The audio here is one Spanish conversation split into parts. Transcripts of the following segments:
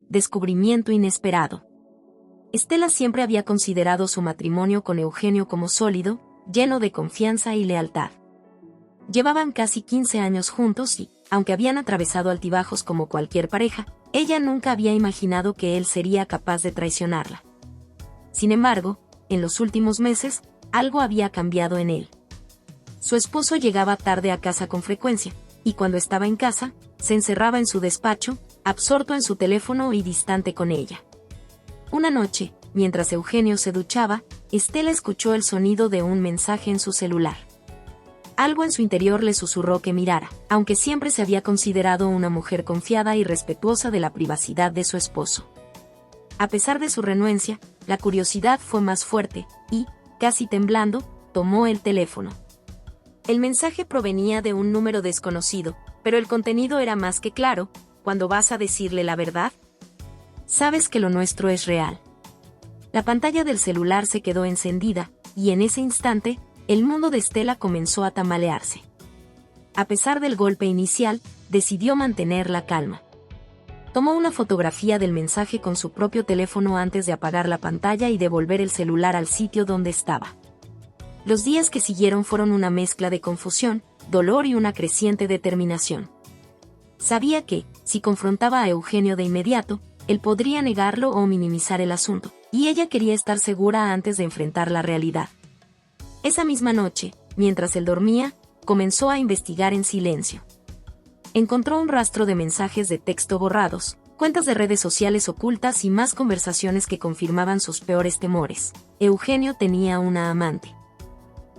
descubrimiento inesperado. Estela siempre había considerado su matrimonio con Eugenio como sólido, lleno de confianza y lealtad. Llevaban casi 15 años juntos y, aunque habían atravesado altibajos como cualquier pareja, ella nunca había imaginado que él sería capaz de traicionarla. Sin embargo, en los últimos meses, algo había cambiado en él. Su esposo llegaba tarde a casa con frecuencia, y cuando estaba en casa, se encerraba en su despacho, absorto en su teléfono y distante con ella. Una noche, mientras Eugenio se duchaba, Estela escuchó el sonido de un mensaje en su celular. Algo en su interior le susurró que mirara, aunque siempre se había considerado una mujer confiada y respetuosa de la privacidad de su esposo. A pesar de su renuencia, la curiosidad fue más fuerte, y, casi temblando, tomó el teléfono. El mensaje provenía de un número desconocido, pero el contenido era más que claro. ¿Cuándo vas a decirle la verdad? Sabes que lo nuestro es real. La pantalla del celular se quedó encendida, y en ese instante, el mundo de Estela comenzó a tambalearse. A pesar del golpe inicial, decidió mantener la calma. Tomó una fotografía del mensaje con su propio teléfono antes de apagar la pantalla y devolver el celular al sitio donde estaba. Los días que siguieron fueron una mezcla de confusión, dolor y una creciente determinación. Sabía que, si confrontaba a Eugenio de inmediato, él podría negarlo o minimizar el asunto, y ella quería estar segura antes de enfrentar la realidad. Esa misma noche, mientras él dormía, comenzó a investigar en silencio. Encontró un rastro de mensajes de texto borrados, cuentas de redes sociales ocultas y más conversaciones que confirmaban sus peores temores. Eugenio tenía una amante.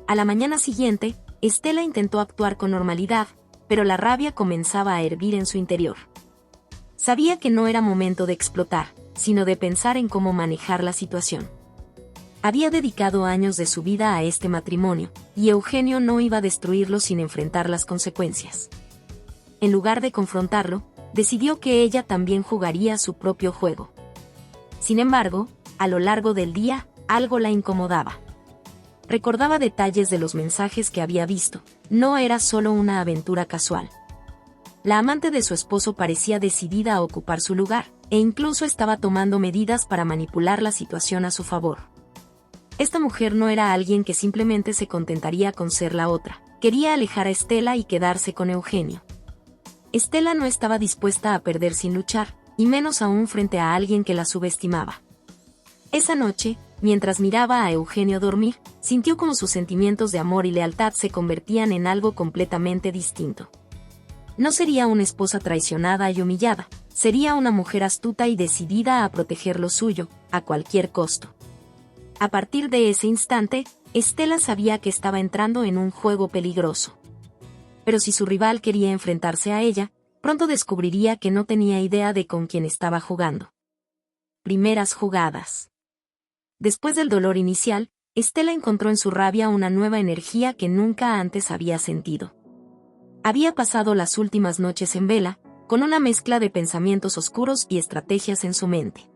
A la mañana siguiente, Estela intentó actuar con normalidad, pero la rabia comenzaba a hervir en su interior. Sabía que no era momento de explotar, sino de pensar en cómo manejar la situación. Había dedicado años de su vida a este matrimonio, y Eugenio no iba a destruirlo sin enfrentar las consecuencias. En lugar de confrontarlo, decidió que ella también jugaría su propio juego. Sin embargo, a lo largo del día, algo la incomodaba. Recordaba detalles de los mensajes que había visto. No era solo una aventura casual. La amante de su esposo parecía decidida a ocupar su lugar, e incluso estaba tomando medidas para manipular la situación a su favor. Esta mujer no era alguien que simplemente se contentaría con ser la otra. Quería alejar a Estela y quedarse con Eugenio. Estela no estaba dispuesta a perder sin luchar, y menos aún frente a alguien que la subestimaba. Esa noche, mientras miraba a Eugenio dormir, sintió como sus sentimientos de amor y lealtad se convertían en algo completamente distinto. No sería una esposa traicionada y humillada, sería una mujer astuta y decidida a proteger lo suyo, a cualquier costo. A partir de ese instante, Estela sabía que estaba entrando en un juego peligroso. Pero si su rival quería enfrentarse a ella, pronto descubriría que no tenía idea de con quién estaba jugando. Primeras jugadas. Después del dolor inicial, Estela encontró en su rabia una nueva energía que nunca antes había sentido. Había pasado las últimas noches en vela, con una mezcla de pensamientos oscuros y estrategias en su mente.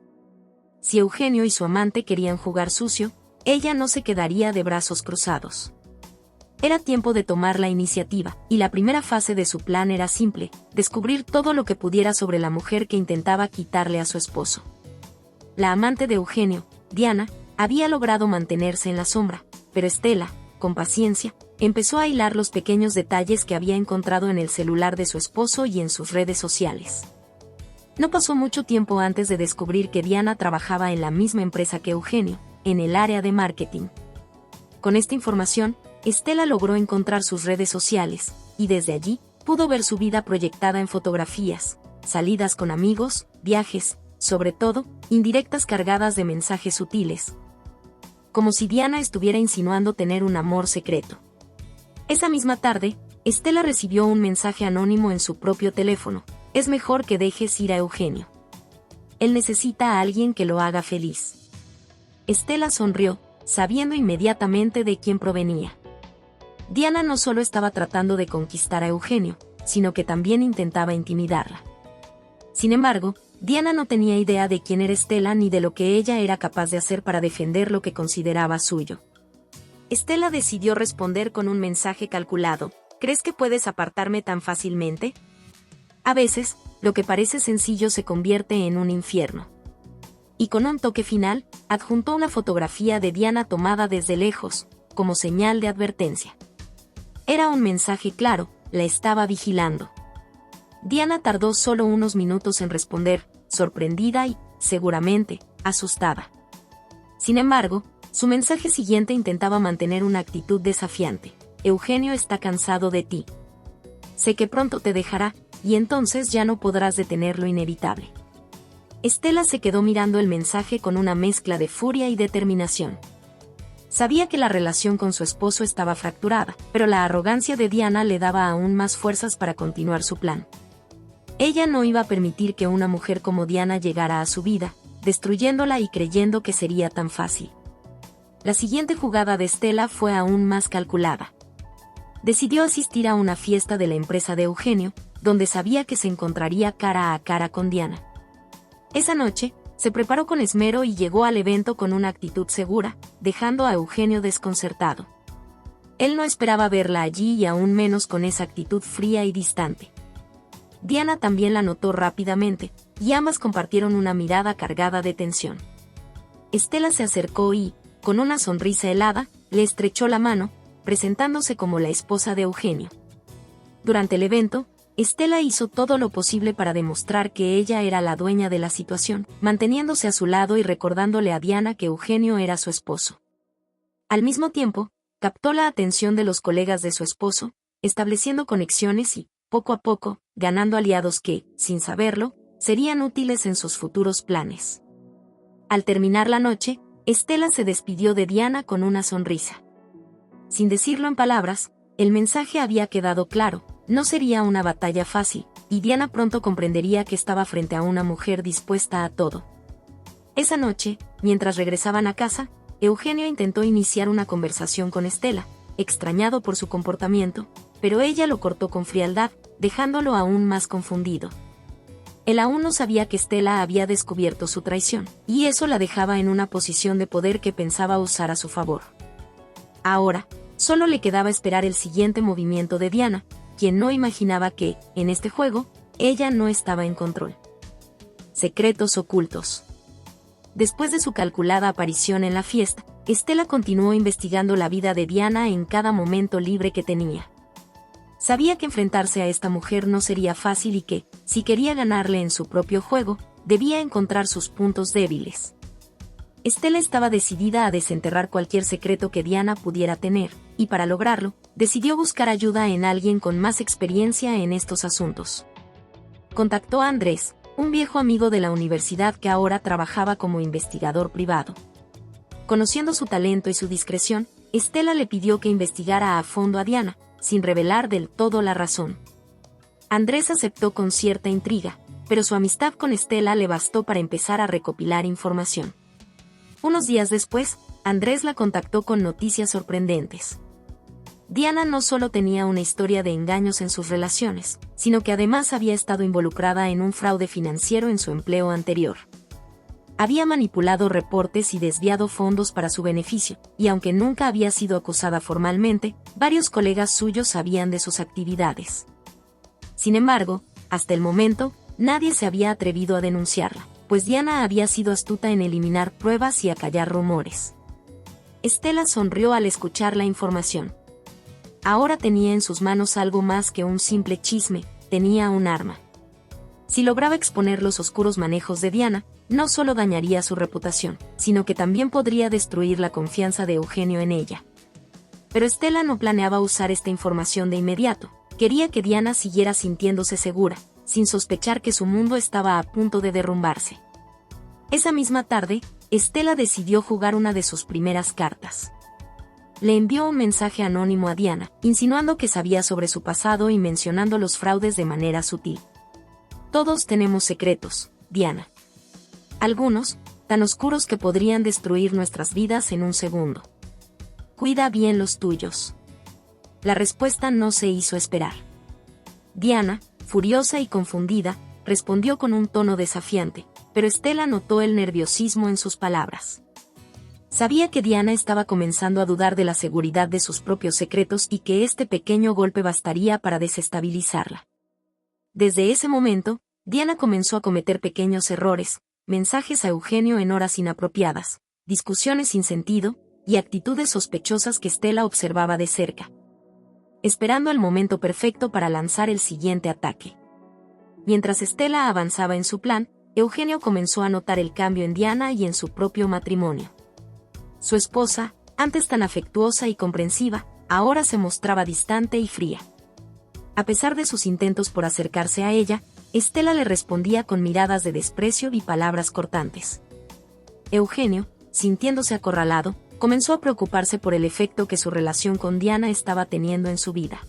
Si Eugenio y su amante querían jugar sucio, ella no se quedaría de brazos cruzados. Era tiempo de tomar la iniciativa, y la primera fase de su plan era simple: descubrir todo lo que pudiera sobre la mujer que intentaba quitarle a su esposo. La amante de Eugenio, Diana, había logrado mantenerse en la sombra, pero Estela, con paciencia, empezó a hilar los pequeños detalles que había encontrado en el celular de su esposo y en sus redes sociales. No pasó mucho tiempo antes de descubrir que Diana trabajaba en la misma empresa que Eugenio, en el área de marketing. Con esta información, Estela logró encontrar sus redes sociales, y desde allí, pudo ver su vida proyectada en fotografías, salidas con amigos, viajes, sobre todo, indirectas cargadas de mensajes sutiles. Como si Diana estuviera insinuando tener un amor secreto. Esa misma tarde, Estela recibió un mensaje anónimo en su propio teléfono: es mejor que dejes ir a Eugenio. Él necesita a alguien que lo haga feliz. Estela sonrió, sabiendo inmediatamente de quién provenía. Diana no solo estaba tratando de conquistar a Eugenio, sino que también intentaba intimidarla. Sin embargo, Diana no tenía idea de quién era Estela ni de lo que ella era capaz de hacer para defender lo que consideraba suyo. Estela decidió responder con un mensaje calculado: ¿crees que puedes apartarme tan fácilmente? A veces, lo que parece sencillo se convierte en un infierno. Y con un toque final, adjuntó una fotografía de Diana tomada desde lejos, como señal de advertencia. Era un mensaje claro, la estaba vigilando. Diana tardó solo unos minutos en responder, sorprendida y, seguramente, asustada. Sin embargo, su mensaje siguiente intentaba mantener una actitud desafiante. Eugenio está cansado de ti. Sé que pronto te dejará, y entonces ya no podrás detener lo inevitable. Estela se quedó mirando el mensaje con una mezcla de furia y determinación. Sabía que la relación con su esposo estaba fracturada, pero la arrogancia de Diana le daba aún más fuerzas para continuar su plan. Ella no iba a permitir que una mujer como Diana llegara a su vida, destruyéndola y creyendo que sería tan fácil. La siguiente jugada de Estela fue aún más calculada. Decidió asistir a una fiesta de la empresa de Eugenio, donde sabía que se encontraría cara a cara con Diana. Esa noche, se preparó con esmero y llegó al evento con una actitud segura, dejando a Eugenio desconcertado. Él no esperaba verla allí y aún menos con esa actitud fría y distante. Diana también la notó rápidamente, y ambas compartieron una mirada cargada de tensión. Estela se acercó y, con una sonrisa helada, le estrechó la mano, presentándose como la esposa de Eugenio. Durante el evento, Estela hizo todo lo posible para demostrar que ella era la dueña de la situación, manteniéndose a su lado y recordándole a Diana que Eugenio era su esposo. Al mismo tiempo, captó la atención de los colegas de su esposo, estableciendo conexiones y, poco a poco, ganando aliados que, sin saberlo, serían útiles en sus futuros planes. Al terminar la noche, Estela se despidió de Diana con una sonrisa. Sin decirlo en palabras, el mensaje había quedado claro, no sería una batalla fácil, y Diana pronto comprendería que estaba frente a una mujer dispuesta a todo. Esa noche, mientras regresaban a casa, Eugenio intentó iniciar una conversación con Estela, extrañado por su comportamiento, pero ella lo cortó con frialdad, dejándolo aún más confundido. Él aún no sabía que Estela había descubierto su traición, y eso la dejaba en una posición de poder que pensaba usar a su favor. Ahora, solo le quedaba esperar el siguiente movimiento de Diana, quien no imaginaba que, en este juego, ella no estaba en control. Secretos ocultos. Después de su calculada aparición en la fiesta, Estela continuó investigando la vida de Diana en cada momento libre que tenía. Sabía que enfrentarse a esta mujer no sería fácil y que, si quería ganarle en su propio juego, debía encontrar sus puntos débiles. Estela estaba decidida a desenterrar cualquier secreto que Diana pudiera tener, y para lograrlo, decidió buscar ayuda en alguien con más experiencia en estos asuntos. Contactó a Andrés, un viejo amigo de la universidad que ahora trabajaba como investigador privado. Conociendo su talento y su discreción, Estela le pidió que investigara a fondo a Diana, sin revelar del todo la razón. Andrés aceptó con cierta intriga, pero su amistad con Estela le bastó para empezar a recopilar información. Unos días después, Andrés la contactó con noticias sorprendentes. Diana no solo tenía una historia de engaños en sus relaciones, sino que además había estado involucrada en un fraude financiero en su empleo anterior. Había manipulado reportes y desviado fondos para su beneficio, y aunque nunca había sido acusada formalmente, varios colegas suyos sabían de sus actividades. Sin embargo, hasta el momento, nadie se había atrevido a denunciarla, pues Diana había sido astuta en eliminar pruebas y acallar rumores. Estela sonrió al escuchar la información. Ahora tenía en sus manos algo más que un simple chisme, tenía un arma. Si lograba exponer los oscuros manejos de Diana, no solo dañaría su reputación, sino que también podría destruir la confianza de Eugenio en ella. Pero Estela no planeaba usar esta información de inmediato, quería que Diana siguiera sintiéndose segura, sin sospechar que su mundo estaba a punto de derrumbarse. Esa misma tarde, Estela decidió jugar una de sus primeras cartas. Le envió un mensaje anónimo a Diana, insinuando que sabía sobre su pasado y mencionando los fraudes de manera sutil. Todos tenemos secretos, Diana. Algunos, tan oscuros que podrían destruir nuestras vidas en un segundo. Cuida bien los tuyos. La respuesta no se hizo esperar. Diana, furiosa y confundida, respondió con un tono desafiante, pero Estela notó el nerviosismo en sus palabras. Sabía que Diana estaba comenzando a dudar de la seguridad de sus propios secretos y que este pequeño golpe bastaría para desestabilizarla. Desde ese momento, Diana comenzó a cometer pequeños errores, mensajes a Eugenio en horas inapropiadas, discusiones sin sentido, y actitudes sospechosas que Stella observaba de cerca, esperando el momento perfecto para lanzar el siguiente ataque. Mientras Stella avanzaba en su plan, Eugenio comenzó a notar el cambio en Diana y en su propio matrimonio. Su esposa, antes tan afectuosa y comprensiva, ahora se mostraba distante y fría. A pesar de sus intentos por acercarse a ella, Stella le respondía con miradas de desprecio y palabras cortantes. Eugenio, sintiéndose acorralado, comenzó a preocuparse por el efecto que su relación con Diana estaba teniendo en su vida.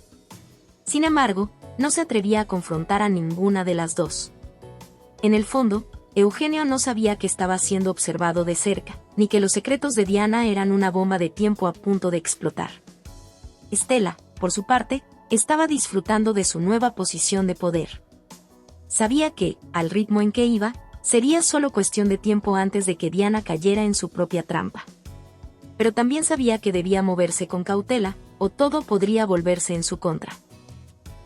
Sin embargo, no se atrevía a confrontar a ninguna de las dos. En el fondo, Eugenio no sabía que estaba siendo observado de cerca, ni que los secretos de Diana eran una bomba de tiempo a punto de explotar. Stella, por su parte, estaba disfrutando de su nueva posición de poder. Sabía que, al ritmo en que iba, sería solo cuestión de tiempo antes de que Diana cayera en su propia trampa. Pero también sabía que debía moverse con cautela, o todo podría volverse en su contra.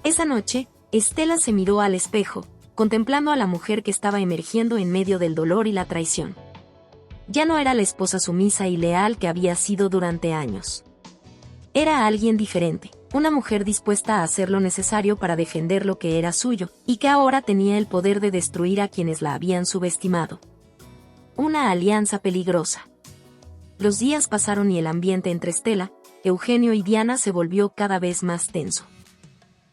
Esa noche, Stella se miró al espejo, contemplando a la mujer que estaba emergiendo en medio del dolor y la traición. Ya no era la esposa sumisa y leal que había sido durante años. Era alguien diferente, una mujer dispuesta a hacer lo necesario para defender lo que era suyo, y que ahora tenía el poder de destruir a quienes la habían subestimado. Una alianza peligrosa. Los días pasaron y el ambiente entre Stella, Eugenio y Diana se volvió cada vez más tenso.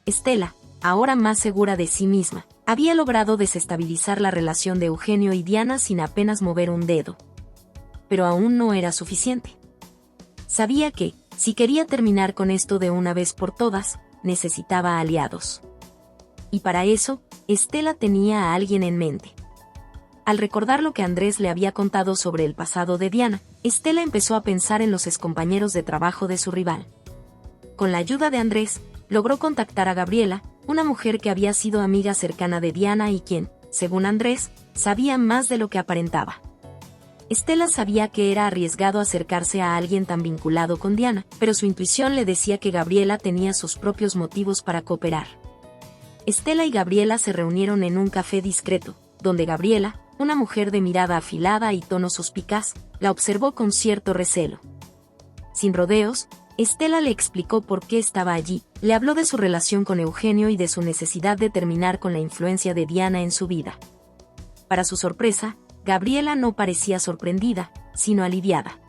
Stella, ahora más segura de sí misma, había logrado desestabilizar la relación de Eugenio y Diana sin apenas mover un dedo. Pero aún no era suficiente. Sabía que, si quería terminar con esto de una vez por todas, necesitaba aliados. Y para eso, Stella tenía a alguien en mente. Al recordar lo que Andrés le había contado sobre el pasado de Diana, Stella empezó a pensar en los excompañeros de trabajo de su rival. Con la ayuda de Andrés, logró contactar a Gabriela, una mujer que había sido amiga cercana de Diana y quien, según Andrés, sabía más de lo que aparentaba. Stella sabía que era arriesgado acercarse a alguien tan vinculado con Diana, pero su intuición le decía que Gabriela tenía sus propios motivos para cooperar. Stella y Gabriela se reunieron en un café discreto, donde Gabriela, una mujer de mirada afilada y tono suspicaz, la observó con cierto recelo. Sin rodeos, Stella le explicó por qué estaba allí, le habló de su relación con Eugenio y de su necesidad de terminar con la influencia de Diana en su vida. Para su sorpresa, Gabriela no parecía sorprendida, sino aliviada.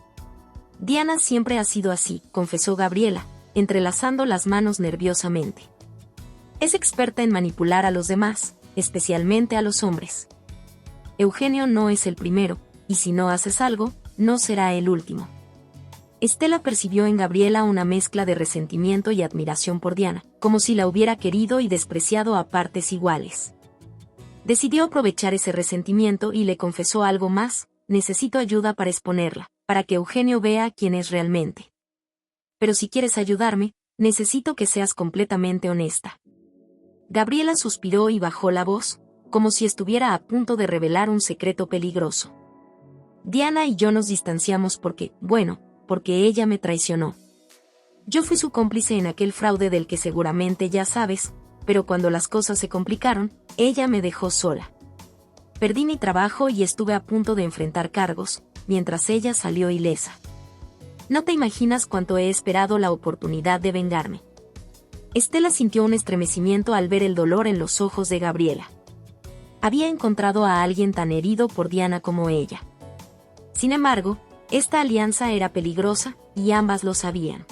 Diana siempre ha sido así, confesó Gabriela, entrelazando las manos nerviosamente. Es experta en manipular a los demás, especialmente a los hombres. Eugenio no es el primero, y si no haces algo, no será el último. Stella percibió en Gabriela una mezcla de resentimiento y admiración por Diana, como si la hubiera querido y despreciado a partes iguales. Decidió aprovechar ese resentimiento y le confesó algo más: necesito ayuda para exponerla, para que Eugenio vea quién es realmente. Pero si quieres ayudarme, necesito que seas completamente honesta. Gabriela suspiró y bajó la voz, como si estuviera a punto de revelar un secreto peligroso. Diana y yo nos distanciamos porque ella me traicionó. Yo fui su cómplice en aquel fraude del que seguramente ya sabes, pero cuando las cosas se complicaron, ella me dejó sola. Perdí mi trabajo y estuve a punto de enfrentar cargos, mientras ella salió ilesa. No te imaginas cuánto he esperado la oportunidad de vengarme. Stella sintió un estremecimiento al ver el dolor en los ojos de Gabriela. Había encontrado a alguien tan herido por Diana como ella. Sin embargo, esta alianza era peligrosa, y ambas lo sabían.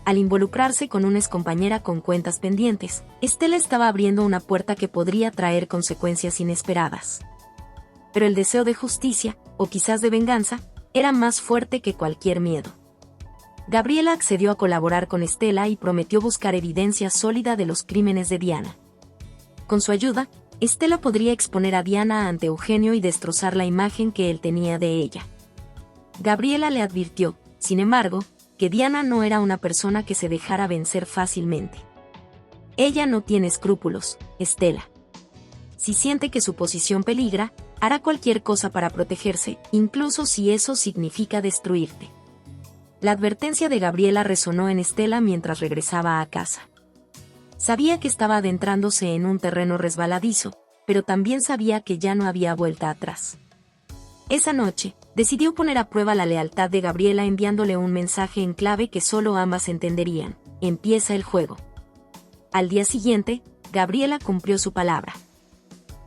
Al involucrarse con una excompañera con cuentas pendientes, Stella estaba abriendo una puerta que podría traer consecuencias inesperadas. Pero el deseo de justicia, o quizás de venganza, era más fuerte que cualquier miedo. Gabriela accedió a colaborar con Stella y prometió buscar evidencia sólida de los crímenes de Diana. Con su ayuda, Stella podría exponer a Diana ante Eugenio y destrozar la imagen que él tenía de ella. Gabriela le advirtió, sin embargo, que Diana no era una persona que se dejara vencer fácilmente. Ella no tiene escrúpulos, Stella. Si siente que su posición peligra, hará cualquier cosa para protegerse, incluso si eso significa destruirte. La advertencia de Gabriela resonó en Stella mientras regresaba a casa. Sabía que estaba adentrándose en un terreno resbaladizo, pero también sabía que ya no había vuelta atrás. Esa noche, decidió poner a prueba la lealtad de Gabriela enviándole un mensaje en clave que solo ambas entenderían: empieza el juego. Al día siguiente, Gabriela cumplió su palabra.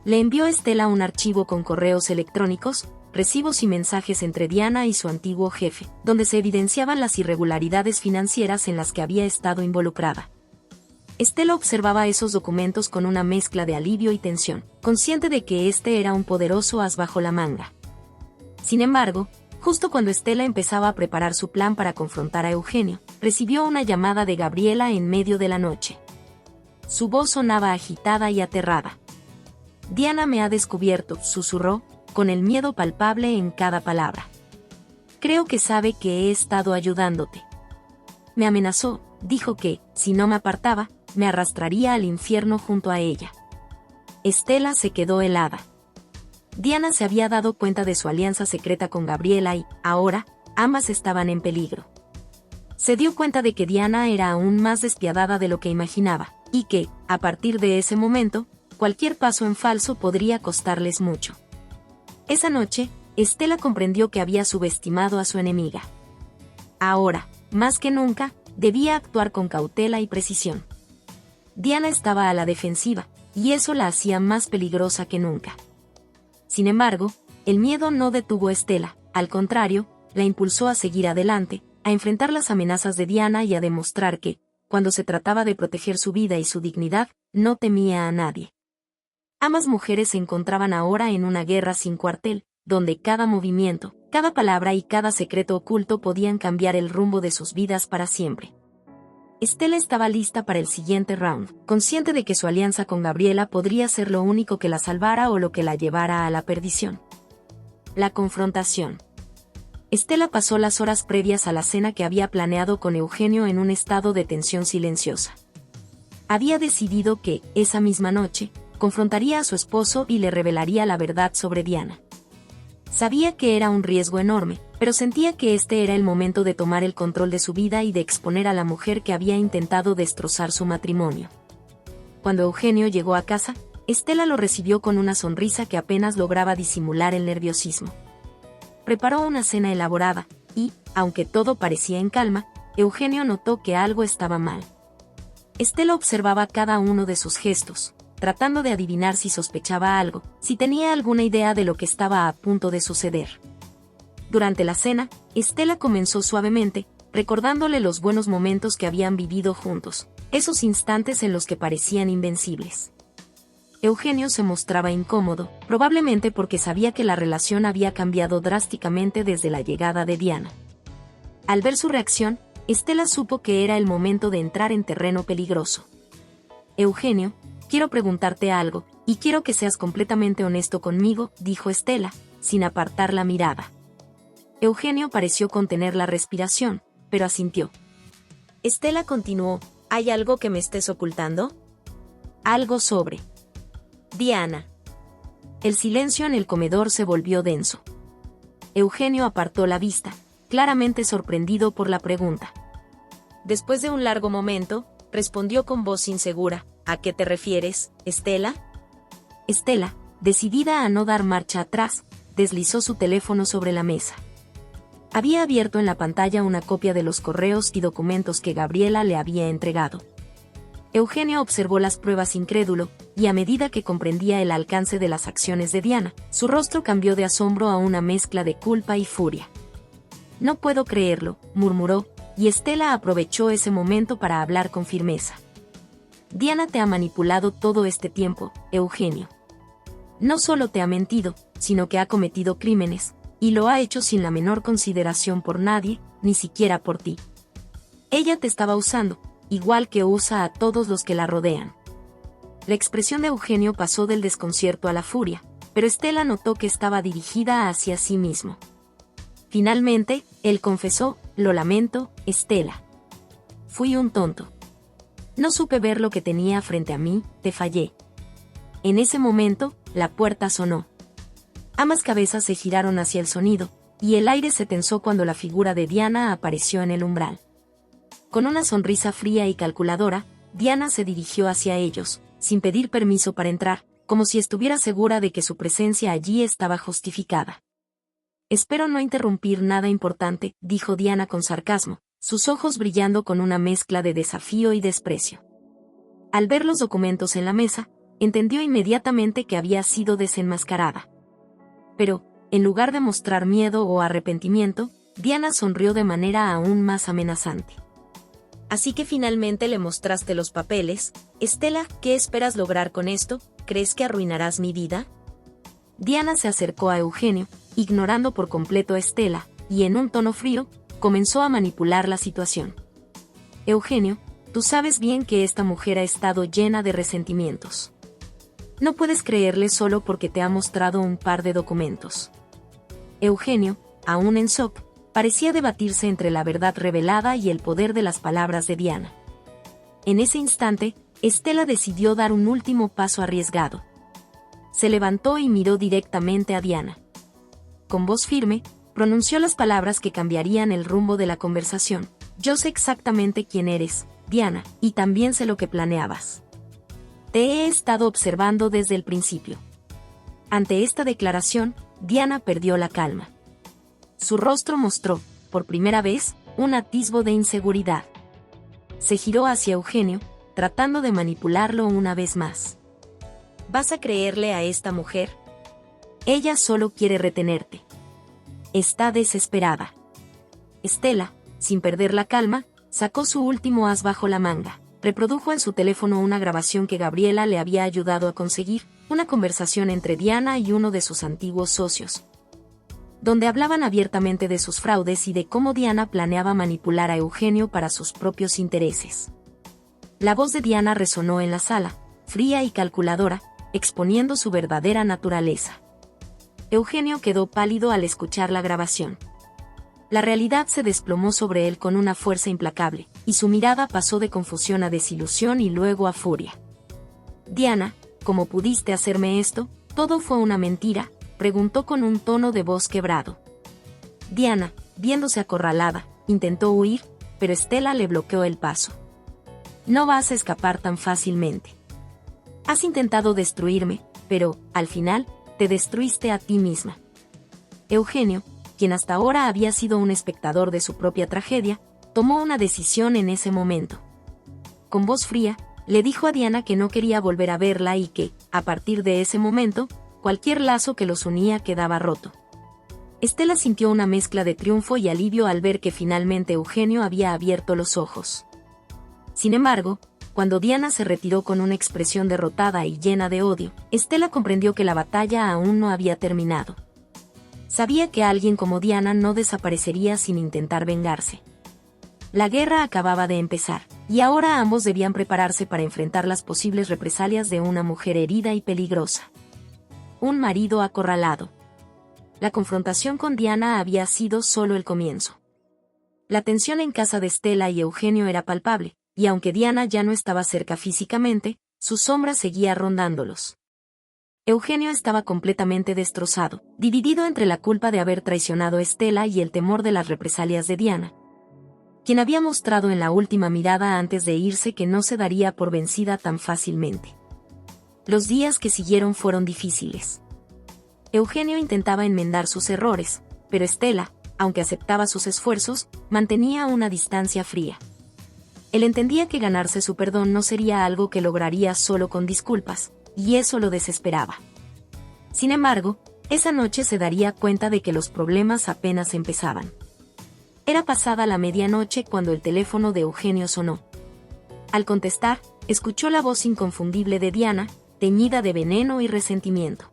Le envió a Estela un archivo con correos electrónicos, recibos y mensajes entre Diana y su antiguo jefe, donde se evidenciaban las irregularidades financieras en las que había estado involucrada. Estela observaba esos documentos con una mezcla de alivio y tensión, consciente de que este era un poderoso as bajo la manga. Sin embargo, justo cuando Estela empezaba a preparar su plan para confrontar a Eugenio, recibió una llamada de Gabriela en medio de la noche. Su voz sonaba agitada y aterrada. «Diana me ha descubierto», susurró, con el miedo palpable en cada palabra. «Creo que sabe que he estado ayudándote. Me amenazó, dijo que, si no me apartaba, me arrastraría al infierno junto a ella». Estela se quedó helada. Diana se había dado cuenta de su alianza secreta con Gabriela y, ahora, ambas estaban en peligro. Se dio cuenta de que Diana era aún más despiadada de lo que imaginaba, y que, a partir de ese momento, cualquier paso en falso podría costarles mucho. Esa noche, Estela comprendió que había subestimado a su enemiga. Ahora, más que nunca, debía actuar con cautela y precisión. Diana estaba a la defensiva, y eso la hacía más peligrosa que nunca. Sin embargo, el miedo no detuvo a Estela, al contrario, la impulsó a seguir adelante, a enfrentar las amenazas de Diana y a demostrar que, cuando se trataba de proteger su vida y su dignidad, no temía a nadie. Ambas mujeres se encontraban ahora en una guerra sin cuartel, donde cada movimiento, cada palabra y cada secreto oculto podían cambiar el rumbo de sus vidas para siempre. Estela estaba lista para el siguiente round, consciente de que su alianza con Gabriela podría ser lo único que la salvara o lo que la llevara a la perdición. La confrontación. Estela pasó las horas previas a la cena que había planeado con Eugenio en un estado de tensión silenciosa. Había decidido que, esa misma noche, confrontaría a su esposo y le revelaría la verdad sobre Diana. Sabía que era un riesgo enorme, pero sentía que este era el momento de tomar el control de su vida y de exponer a la mujer que había intentado destrozar su matrimonio. Cuando Eugenio llegó a casa, Estela lo recibió con una sonrisa que apenas lograba disimular el nerviosismo. Preparó una cena elaborada, y, aunque todo parecía en calma, Eugenio notó que algo estaba mal. Estela observaba cada uno de sus gestos, tratando de adivinar si sospechaba algo, si tenía alguna idea de lo que estaba a punto de suceder. Durante la cena, Estela comenzó suavemente, recordándole los buenos momentos que habían vivido juntos, esos instantes en los que parecían invencibles. Eugenio se mostraba incómodo, probablemente porque sabía que la relación había cambiado drásticamente desde la llegada de Diana. Al ver su reacción, Estela supo que era el momento de entrar en terreno peligroso. «Eugenio, quiero preguntarte algo, y quiero que seas completamente honesto conmigo», dijo Estela, sin apartar la mirada. Eugenio pareció contener la respiración, pero asintió. Estela continuó: «¿Hay algo que me estés ocultando?» «Algo sobre Diana». El silencio en el comedor se volvió denso. Eugenio apartó la vista, claramente sorprendido por la pregunta. Después de un largo momento, respondió con voz insegura: «¿A qué te refieres, Estela?» Estela, decidida a no dar marcha atrás, deslizó su teléfono sobre la mesa. Había abierto en la pantalla una copia de los correos y documentos que Gabriela le había entregado. Eugenio observó las pruebas incrédulo, y a medida que comprendía el alcance de las acciones de Diana, su rostro cambió de asombro a una mezcla de culpa y furia. «No puedo creerlo», murmuró, y Estela aprovechó ese momento para hablar con firmeza. «Diana te ha manipulado todo este tiempo, Eugenio. No solo te ha mentido, sino que ha cometido crímenes, y lo ha hecho sin la menor consideración por nadie, ni siquiera por ti. Ella te estaba usando, igual que usa a todos los que la rodean». La expresión de Eugenio pasó del desconcierto a la furia, pero Estela notó que estaba dirigida hacia sí mismo. Finalmente, él confesó: «Lo lamento, Estela. Fui un tonto. No supe ver lo que tenía frente a mí, te fallé». En ese momento, la puerta sonó. Ambas cabezas se giraron hacia el sonido, y el aire se tensó cuando la figura de Diana apareció en el umbral. Con una sonrisa fría y calculadora, Diana se dirigió hacia ellos, sin pedir permiso para entrar, como si estuviera segura de que su presencia allí estaba justificada. «Espero no interrumpir nada importante», dijo Diana con sarcasmo, sus ojos brillando con una mezcla de desafío y desprecio. Al ver los documentos en la mesa, entendió inmediatamente que había sido desenmascarada. Pero, en lugar de mostrar miedo o arrepentimiento, Diana sonrió de manera aún más amenazante. «Así que finalmente le mostraste los papeles. Estela, ¿qué esperas lograr con esto? ¿Crees que arruinarás mi vida?». Diana se acercó a Eugenio, ignorando por completo a Estela, y en un tono frío, comenzó a manipular la situación. «Eugenio, tú sabes bien que esta mujer ha estado llena de resentimientos. No puedes creerle solo porque te ha mostrado un par de documentos». Eugenio, aún en shock, parecía debatirse entre la verdad revelada y el poder de las palabras de Diana. En ese instante, Estela decidió dar un último paso arriesgado. Se levantó y miró directamente a Diana. Con voz firme, pronunció las palabras que cambiarían el rumbo de la conversación. «Yo sé exactamente quién eres, Diana, y también sé lo que planeabas. Te he estado observando desde el principio». Ante esta declaración, Diana perdió la calma. Su rostro mostró, por primera vez, un atisbo de inseguridad. Se giró hacia Eugenio, tratando de manipularlo una vez más. «¿Vas a creerle a esta mujer? Ella solo quiere retenerte. Está desesperada». Estela, sin perder la calma, sacó su último as bajo la manga. Reprodujo en su teléfono una grabación que Gabriela le había ayudado a conseguir, una conversación entre Diana y uno de sus antiguos socios, donde hablaban abiertamente de sus fraudes y de cómo Diana planeaba manipular a Eugenio para sus propios intereses. La voz de Diana resonó en la sala, fría y calculadora, exponiendo su verdadera naturaleza. Eugenio quedó pálido al escuchar la grabación. La realidad se desplomó sobre él con una fuerza implacable, y su mirada pasó de confusión a desilusión y luego a furia. «Diana, ¿cómo pudiste hacerme esto? ¿Todo fue una mentira?», preguntó con un tono de voz quebrado. Diana, viéndose acorralada, intentó huir, pero Estela le bloqueó el paso. «No vas a escapar tan fácilmente. Has intentado destruirme, pero, al final, te destruiste a ti misma». Eugenio, quien hasta ahora había sido un espectador de su propia tragedia, tomó una decisión en ese momento. Con voz fría, le dijo a Diana que no quería volver a verla y que, a partir de ese momento, cualquier lazo que los unía quedaba roto. Estela sintió una mezcla de triunfo y alivio al ver que finalmente Eugenio había abierto los ojos. Sin embargo, cuando Diana se retiró con una expresión derrotada y llena de odio, Estela comprendió que la batalla aún no había terminado. Sabía que alguien como Diana no desaparecería sin intentar vengarse. La guerra acababa de empezar, y ahora ambos debían prepararse para enfrentar las posibles represalias de una mujer herida y peligrosa. Un marido acorralado. La confrontación con Diana había sido solo el comienzo. La tensión en casa de Estela y Eugenio era palpable, y aunque Diana ya no estaba cerca físicamente, su sombra seguía rondándolos. Eugenio estaba completamente destrozado, dividido entre la culpa de haber traicionado a Estela y el temor de las represalias de Diana, quien había mostrado en la última mirada antes de irse que no se daría por vencida tan fácilmente. Los días que siguieron fueron difíciles. Eugenio intentaba enmendar sus errores, pero Estela, aunque aceptaba sus esfuerzos, mantenía una distancia fría. Él entendía que ganarse su perdón no sería algo que lograría solo con disculpas, y eso lo desesperaba. Sin embargo, esa noche se daría cuenta de que los problemas apenas empezaban. Era pasada la medianoche cuando el teléfono de Eugenio sonó. Al contestar, escuchó la voz inconfundible de Diana, teñida de veneno y resentimiento.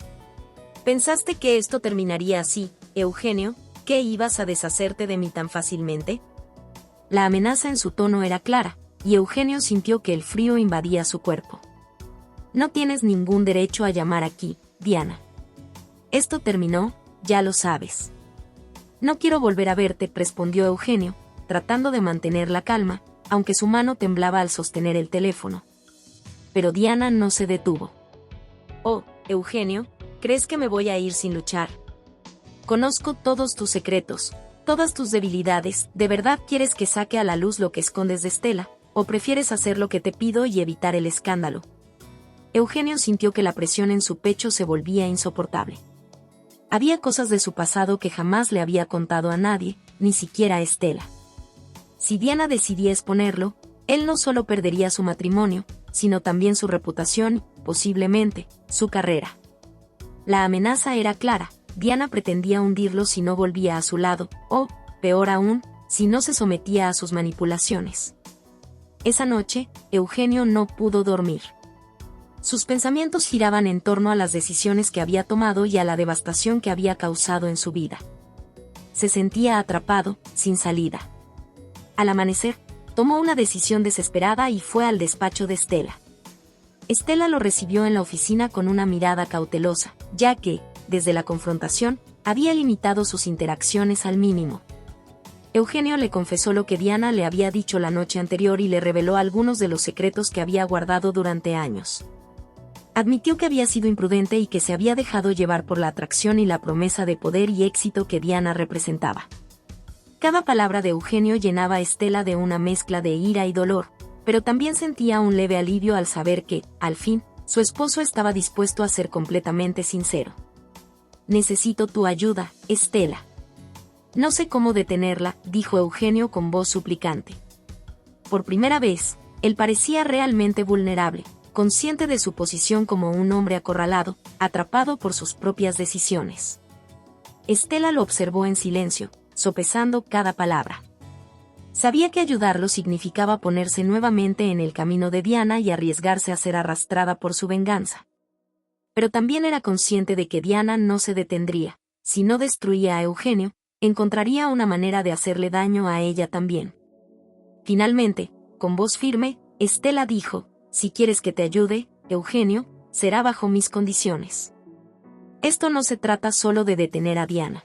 «¿Pensaste que esto terminaría así, Eugenio? ¿Que ibas a deshacerte de mí tan fácilmente?». La amenaza en su tono era clara, y Eugenio sintió que el frío invadía su cuerpo. «No tienes ningún derecho a llamar aquí, Diana. Esto terminó, ya lo sabes». «No quiero volver a verte», respondió Eugenio, tratando de mantener la calma, aunque su mano temblaba al sostener el teléfono. Pero Diana no se detuvo. «Oh, Eugenio, ¿crees que me voy a ir sin luchar? Conozco todos tus secretos, todas tus debilidades. ¿De verdad quieres que saque a la luz lo que escondes de Estela, o prefieres hacer lo que te pido y evitar el escándalo?». Eugenio sintió que la presión en su pecho se volvía insoportable. Había cosas de su pasado que jamás le había contado a nadie, ni siquiera a Estela. Si Diana decidía exponerlo, él no solo perdería su matrimonio, sino también su reputación y, posiblemente, su carrera. La amenaza era clara: Diana pretendía hundirlo si no volvía a su lado, o, peor aún, si no se sometía a sus manipulaciones. Esa noche, Eugenio no pudo dormir. Sus pensamientos giraban en torno a las decisiones que había tomado y a la devastación que había causado en su vida. Se sentía atrapado, sin salida. Al amanecer, tomó una decisión desesperada y fue al despacho de Estela. Estela lo recibió en la oficina con una mirada cautelosa, ya que, desde la confrontación, había limitado sus interacciones al mínimo. Eugenio le confesó lo que Diana le había dicho la noche anterior y le reveló algunos de los secretos que había guardado durante años. Admitió que había sido imprudente y que se había dejado llevar por la atracción y la promesa de poder y éxito que Diana representaba. Cada palabra de Eugenio llenaba a Estela de una mezcla de ira y dolor, pero también sentía un leve alivio al saber que, al fin, su esposo estaba dispuesto a ser completamente sincero. «Necesito tu ayuda, Estela». «No sé cómo detenerla», dijo Eugenio con voz suplicante. Por primera vez, él parecía realmente vulnerable, consciente de su posición como un hombre acorralado, atrapado por sus propias decisiones. Estela lo observó en silencio, sopesando cada palabra. Sabía que ayudarlo significaba ponerse nuevamente en el camino de Diana y arriesgarse a ser arrastrada por su venganza. Pero también era consciente de que Diana no se detendría. Si no destruía a Eugenio, encontraría una manera de hacerle daño a ella también. Finalmente, con voz firme, Estela dijo: «Si quieres que te ayude, Eugenio, será bajo mis condiciones. Esto no se trata solo de detener a Diana.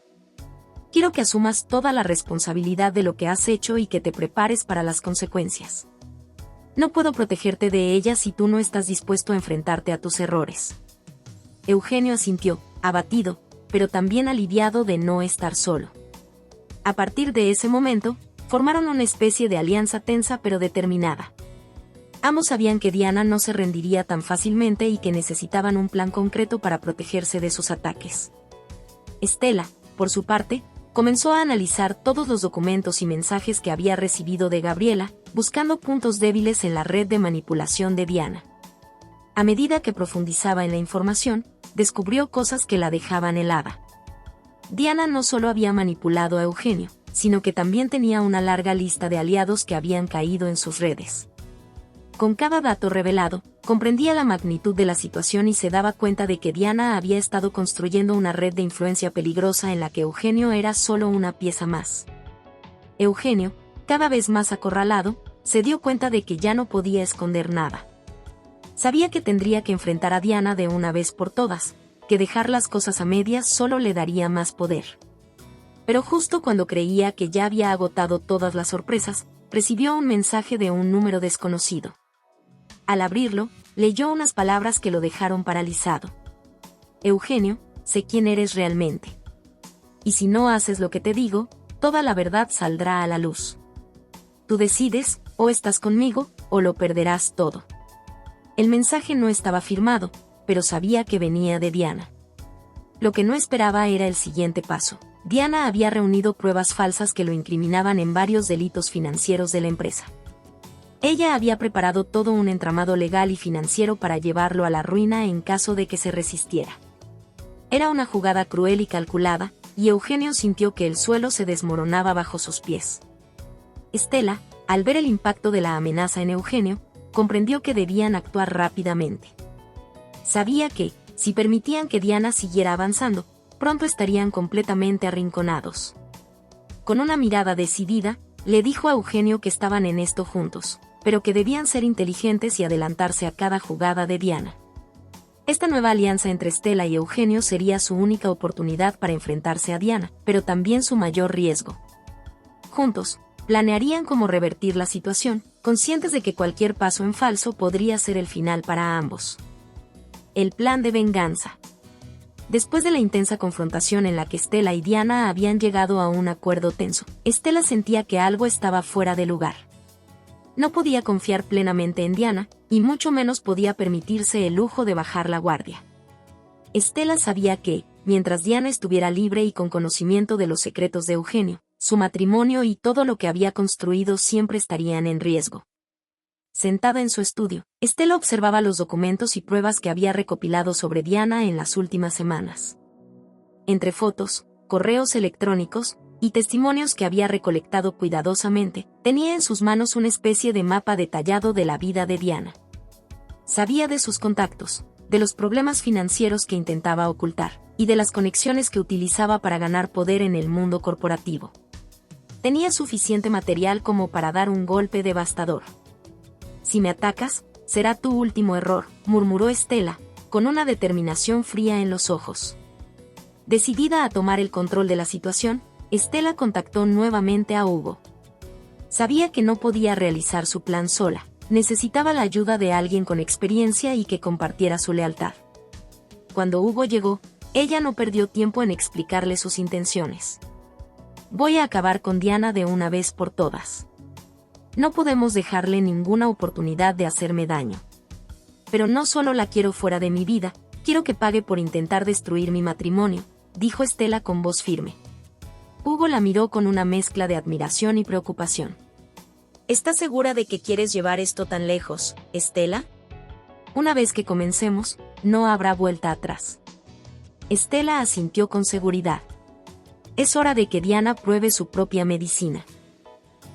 Quiero que asumas toda la responsabilidad de lo que has hecho y que te prepares para las consecuencias. No puedo protegerte de ella si tú no estás dispuesto a enfrentarte a tus errores». Eugenio asintió, abatido, pero también aliviado de no estar solo. A partir de ese momento, formaron una especie de alianza tensa pero determinada. Ambos sabían que Diana no se rendiría tan fácilmente y que necesitaban un plan concreto para protegerse de sus ataques. Estela, por su parte, comenzó a analizar todos los documentos y mensajes que había recibido de Gabriela, buscando puntos débiles en la red de manipulación de Diana. A medida que profundizaba en la información, descubrió cosas que la dejaban helada. Diana no solo había manipulado a Eugenio, sino que también tenía una larga lista de aliados que habían caído en sus redes. Con cada dato revelado, comprendía la magnitud de la situación y se daba cuenta de que Diana había estado construyendo una red de influencia peligrosa en la que Eugenio era solo una pieza más. Eugenio, cada vez más acorralado, se dio cuenta de que ya no podía esconder nada. Sabía que tendría que enfrentar a Diana de una vez por todas, que dejar las cosas a medias solo le daría más poder. Pero justo cuando creía que ya había agotado todas las sorpresas, recibió un mensaje de un número desconocido. Al abrirlo, leyó unas palabras que lo dejaron paralizado. «Eugenio, sé quién eres realmente. Y si no haces lo que te digo, toda la verdad saldrá a la luz. Tú decides, o estás conmigo, o lo perderás todo». El mensaje no estaba firmado, pero sabía que venía de Diana. Lo que no esperaba era el siguiente paso. Diana había reunido pruebas falsas que lo incriminaban en varios delitos financieros de la empresa. Ella había preparado todo un entramado legal y financiero para llevarlo a la ruina en caso de que se resistiera. Era una jugada cruel y calculada, y Eugenio sintió que el suelo se desmoronaba bajo sus pies. Estela, al ver el impacto de la amenaza en Eugenio, comprendió que debían actuar rápidamente. Sabía que, si permitían que Diana siguiera avanzando, pronto estarían completamente arrinconados. Con una mirada decidida, le dijo a Eugenio que estaban en esto juntos, pero que debían ser inteligentes y adelantarse a cada jugada de Diana. Esta nueva alianza entre Estela y Eugenio sería su única oportunidad para enfrentarse a Diana, pero también su mayor riesgo. Juntos, planearían cómo revertir la situación, conscientes de que cualquier paso en falso podría ser el final para ambos. El plan de venganza. Después de la intensa confrontación en la que Estela y Diana habían llegado a un acuerdo tenso, Estela sentía que algo estaba fuera de lugar. No podía confiar plenamente en Diana, y mucho menos podía permitirse el lujo de bajar la guardia. Estela sabía que, mientras Diana estuviera libre y con conocimiento de los secretos de Eugenio, su matrimonio y todo lo que había construido siempre estarían en riesgo. Sentada en su estudio, Estela observaba los documentos y pruebas que había recopilado sobre Diana en las últimas semanas. Entre fotos, correos electrónicos y testimonios que había recolectado cuidadosamente, tenía en sus manos una especie de mapa detallado de la vida de Diana. Sabía de sus contactos, de los problemas financieros que intentaba ocultar, y de las conexiones que utilizaba para ganar poder en el mundo corporativo. Tenía suficiente material como para dar un golpe devastador. «Si me atacas, será tu último error», murmuró Estela, con una determinación fría en los ojos. Decidida a tomar el control de la situación, Estela contactó nuevamente a Hugo. Sabía que no podía realizar su plan sola, necesitaba la ayuda de alguien con experiencia y que compartiera su lealtad. Cuando Hugo llegó, ella no perdió tiempo en explicarle sus intenciones. «Voy a acabar con Diana de una vez por todas. No podemos dejarle ninguna oportunidad de hacerme daño. Pero no solo la quiero fuera de mi vida, quiero que pague por intentar destruir mi matrimonio», dijo Estela con voz firme. Hugo la miró con una mezcla de admiración y preocupación. «¿Estás segura de que quieres llevar esto tan lejos, Estela? Una vez que comencemos, no habrá vuelta atrás». Estela asintió con seguridad. Es hora de que Diana pruebe su propia medicina.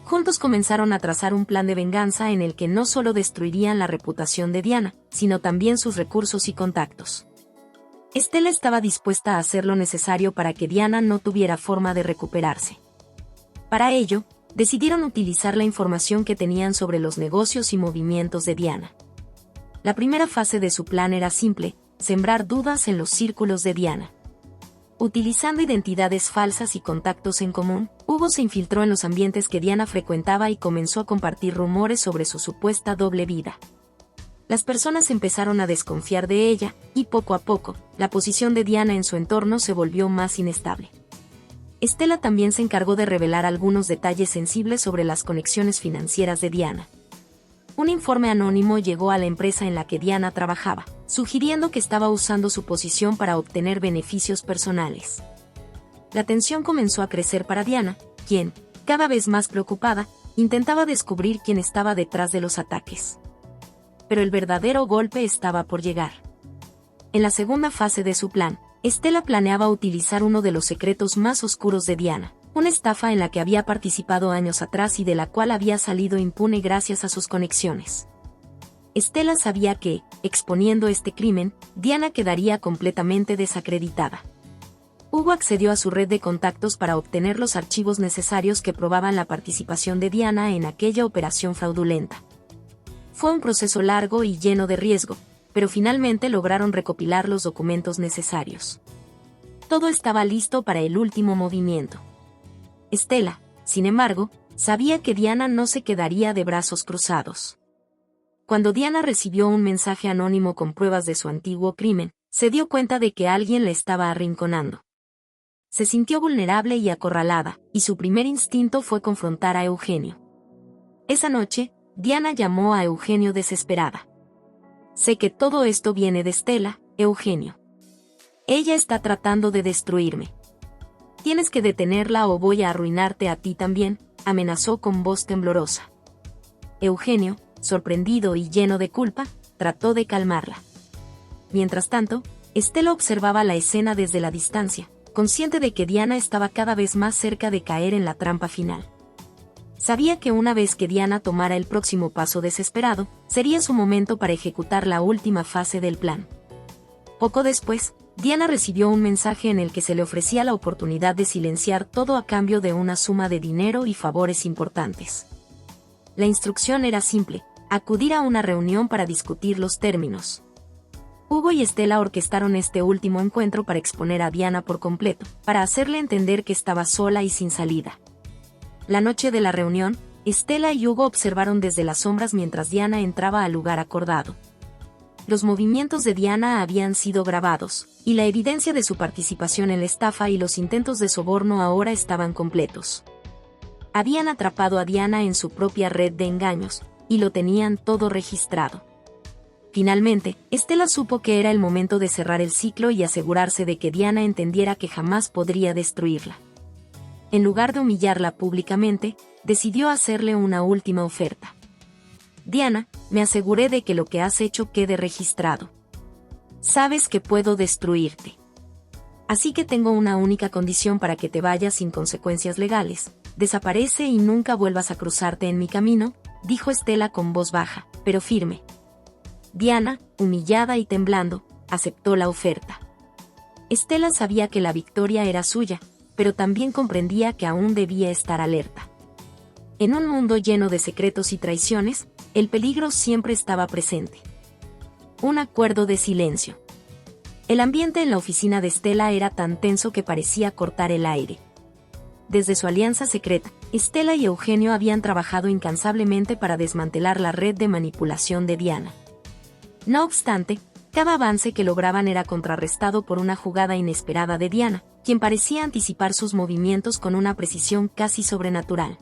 Juntos comenzaron a trazar un plan de venganza en el que no solo destruirían la reputación de Diana, sino también sus recursos y contactos. Estela estaba dispuesta a hacer lo necesario para que Diana no tuviera forma de recuperarse. Para ello, decidieron utilizar la información que tenían sobre los negocios y movimientos de Diana. La primera fase de su plan era simple: sembrar dudas en los círculos de Diana. Utilizando identidades falsas y contactos en común, Hugo se infiltró en los ambientes que Diana frecuentaba y comenzó a compartir rumores sobre su supuesta doble vida. Las personas empezaron a desconfiar de ella, y poco a poco, la posición de Diana en su entorno se volvió más inestable. Estela también se encargó de revelar algunos detalles sensibles sobre las conexiones financieras de Diana. Un informe anónimo llegó a la empresa en la que Diana trabajaba, sugiriendo que estaba usando su posición para obtener beneficios personales. La tensión comenzó a crecer para Diana, quien, cada vez más preocupada, intentaba descubrir quién estaba detrás de los ataques. Pero el verdadero golpe estaba por llegar. En la segunda fase de su plan, Estela planeaba utilizar uno de los secretos más oscuros de Diana, una estafa en la que había participado años atrás y de la cual había salido impune gracias a sus conexiones. Estela sabía que, exponiendo este crimen, Diana quedaría completamente desacreditada. Hugo accedió a su red de contactos para obtener los archivos necesarios que probaban la participación de Diana en aquella operación fraudulenta. Fue un proceso largo y lleno de riesgo, pero finalmente lograron recopilar los documentos necesarios. Todo estaba listo para el último movimiento. Estela, sin embargo, sabía que Diana no se quedaría de brazos cruzados. Cuando Diana recibió un mensaje anónimo con pruebas de su antiguo crimen, se dio cuenta de que alguien la estaba arrinconando. Se sintió vulnerable y acorralada, y su primer instinto fue confrontar a Eugenio. Esa noche, Diana llamó a Eugenio desesperada. «Sé que todo esto viene de Estela, Eugenio. Ella está tratando de destruirme. Tienes que detenerla o voy a arruinarte a ti también», amenazó con voz temblorosa. Eugenio, sorprendido y lleno de culpa, trató de calmarla. Mientras tanto, Estela observaba la escena desde la distancia, consciente de que Diana estaba cada vez más cerca de caer en la trampa final. Sabía que una vez que Diana tomara el próximo paso desesperado, sería su momento para ejecutar la última fase del plan. Poco después, Diana recibió un mensaje en el que se le ofrecía la oportunidad de silenciar todo a cambio de una suma de dinero y favores importantes. La instrucción era simple: acudir a una reunión para discutir los términos. Hugo y Estela orquestaron este último encuentro para exponer a Diana por completo, para hacerle entender que estaba sola y sin salida. La noche de la reunión, Estela y Hugo observaron desde las sombras mientras Diana entraba al lugar acordado. Los movimientos de Diana habían sido grabados, y la evidencia de su participación en la estafa y los intentos de soborno ahora estaban completos. Habían atrapado a Diana en su propia red de engaños, y lo tenían todo registrado. Finalmente, Estela supo que era el momento de cerrar el ciclo y asegurarse de que Diana entendiera que jamás podría destruirla. En lugar de humillarla públicamente, decidió hacerle una última oferta. Diana, me aseguré de que lo que has hecho quede registrado. Sabes que puedo destruirte. Así que tengo una única condición para que te vayas sin consecuencias legales. Desaparece y nunca vuelvas a cruzarte en mi camino, dijo Estela con voz baja, pero firme. Diana, humillada y temblando, aceptó la oferta. Estela sabía que la victoria era suya, pero también comprendía que aún debía estar alerta. En un mundo lleno de secretos y traiciones, el peligro siempre estaba presente. Un acuerdo de silencio. El ambiente en la oficina de Estela era tan tenso que parecía cortar el aire. Desde su alianza secreta, Estela y Eugenio habían trabajado incansablemente para desmantelar la red de manipulación de Diana. No obstante, cada avance que lograban era contrarrestado por una jugada inesperada de Diana, quien parecía anticipar sus movimientos con una precisión casi sobrenatural.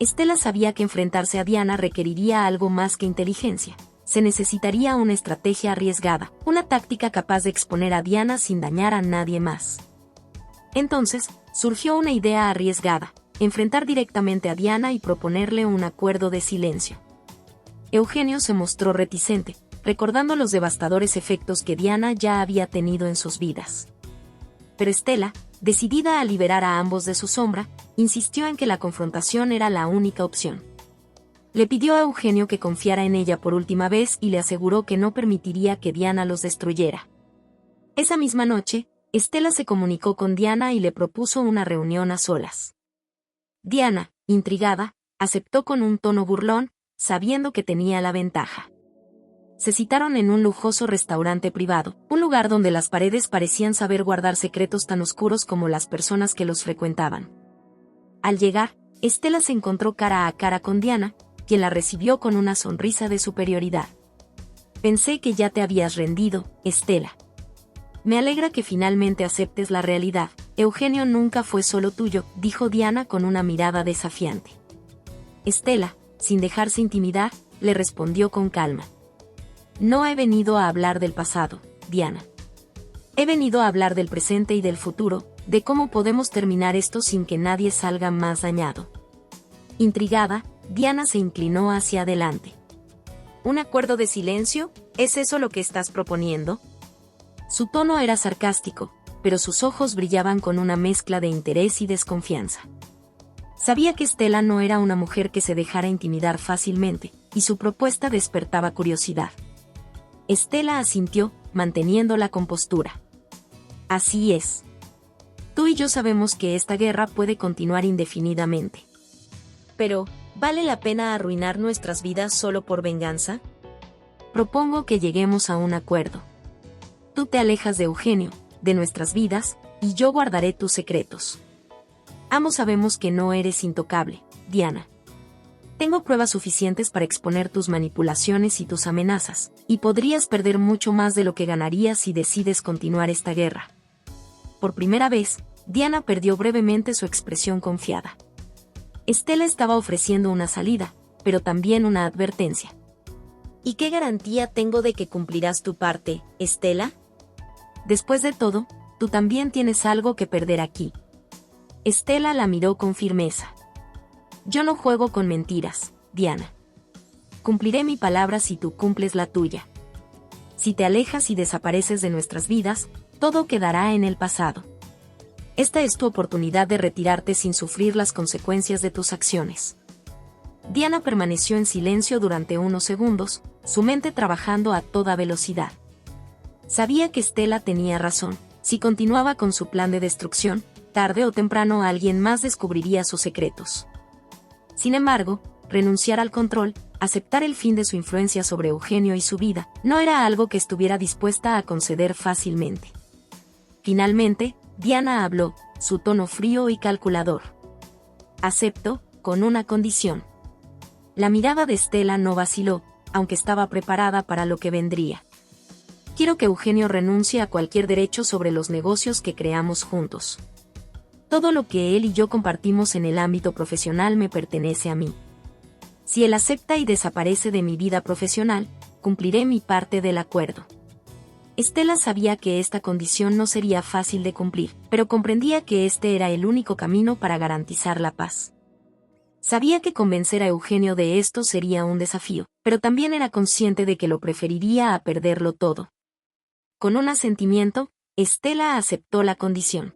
Estela sabía que enfrentarse a Diana requeriría algo más que inteligencia. Se necesitaría una estrategia arriesgada, una táctica capaz de exponer a Diana sin dañar a nadie más. Entonces, surgió una idea arriesgada: enfrentar directamente a Diana y proponerle un acuerdo de silencio. Eugenio se mostró reticente, recordando los devastadores efectos que Diana ya había tenido en sus vidas. Pero Estela, decidida a liberar a ambos de su sombra, insistió en que la confrontación era la única opción. Le pidió a Eugenio que confiara en ella por última vez y le aseguró que no permitiría que Diana los destruyera. Esa misma noche, Estela se comunicó con Diana y le propuso una reunión a solas. Diana, intrigada, aceptó con un tono burlón, sabiendo que tenía la ventaja. Se citaron en un lujoso restaurante privado, un lugar donde las paredes parecían saber guardar secretos tan oscuros como las personas que los frecuentaban. Al llegar, Estela se encontró cara a cara con Diana, quien la recibió con una sonrisa de superioridad. Pensé que ya te habías rendido, Estela. Me alegra que finalmente aceptes la realidad. Eugenio nunca fue solo tuyo, dijo Diana con una mirada desafiante. Estela, sin dejarse intimidar, le respondió con calma. No he venido a hablar del pasado, Diana. He venido a hablar del presente y del futuro, de cómo podemos terminar esto sin que nadie salga más dañado. Intrigada, Diana se inclinó hacia adelante. ¿Un acuerdo de silencio? ¿Es eso lo que estás proponiendo? Su tono era sarcástico, pero sus ojos brillaban con una mezcla de interés y desconfianza. Sabía que Estela no era una mujer que se dejara intimidar fácilmente, y su propuesta despertaba curiosidad. Estela asintió, manteniendo la compostura. Así es. Tú y yo sabemos que esta guerra puede continuar indefinidamente. Pero, ¿vale la pena arruinar nuestras vidas solo por venganza? Propongo que lleguemos a un acuerdo. Tú te alejas de Eugenio, de nuestras vidas, y yo guardaré tus secretos. Ambos sabemos que no eres intocable, Diana. Tengo pruebas suficientes para exponer tus manipulaciones y tus amenazas, y podrías perder mucho más de lo que ganarías si decides continuar esta guerra. Por primera vez, Diana perdió brevemente su expresión confiada. Estela estaba ofreciendo una salida, pero también una advertencia. ¿Y qué garantía tengo de que cumplirás tu parte, Estela? Después de todo, tú también tienes algo que perder aquí. Estela la miró con firmeza. Yo no juego con mentiras, Diana. Cumpliré mi palabra si tú cumples la tuya. Si te alejas y desapareces de nuestras vidas, todo quedará en el pasado. Esta es tu oportunidad de retirarte sin sufrir las consecuencias de tus acciones. Diana permaneció en silencio durante unos segundos, su mente trabajando a toda velocidad. Sabía que Estela tenía razón. Si continuaba con su plan de destrucción, tarde o temprano alguien más descubriría sus secretos. Sin embargo, renunciar al control, aceptar el fin de su influencia sobre Eugenio y su vida, no era algo que estuviera dispuesta a conceder fácilmente. Finalmente, Diana habló, su tono frío y calculador. Acepto, con una condición. La mirada de Estela no vaciló, aunque estaba preparada para lo que vendría. Quiero que Eugenio renuncie a cualquier derecho sobre los negocios que creamos juntos. Todo lo que él y yo compartimos en el ámbito profesional me pertenece a mí. Si él acepta y desaparece de mi vida profesional, cumpliré mi parte del acuerdo. Estela sabía que esta condición no sería fácil de cumplir, pero comprendía que este era el único camino para garantizar la paz. Sabía que convencer a Eugenio de esto sería un desafío, pero también era consciente de que lo preferiría a perderlo todo. Con un asentimiento, Estela aceptó la condición.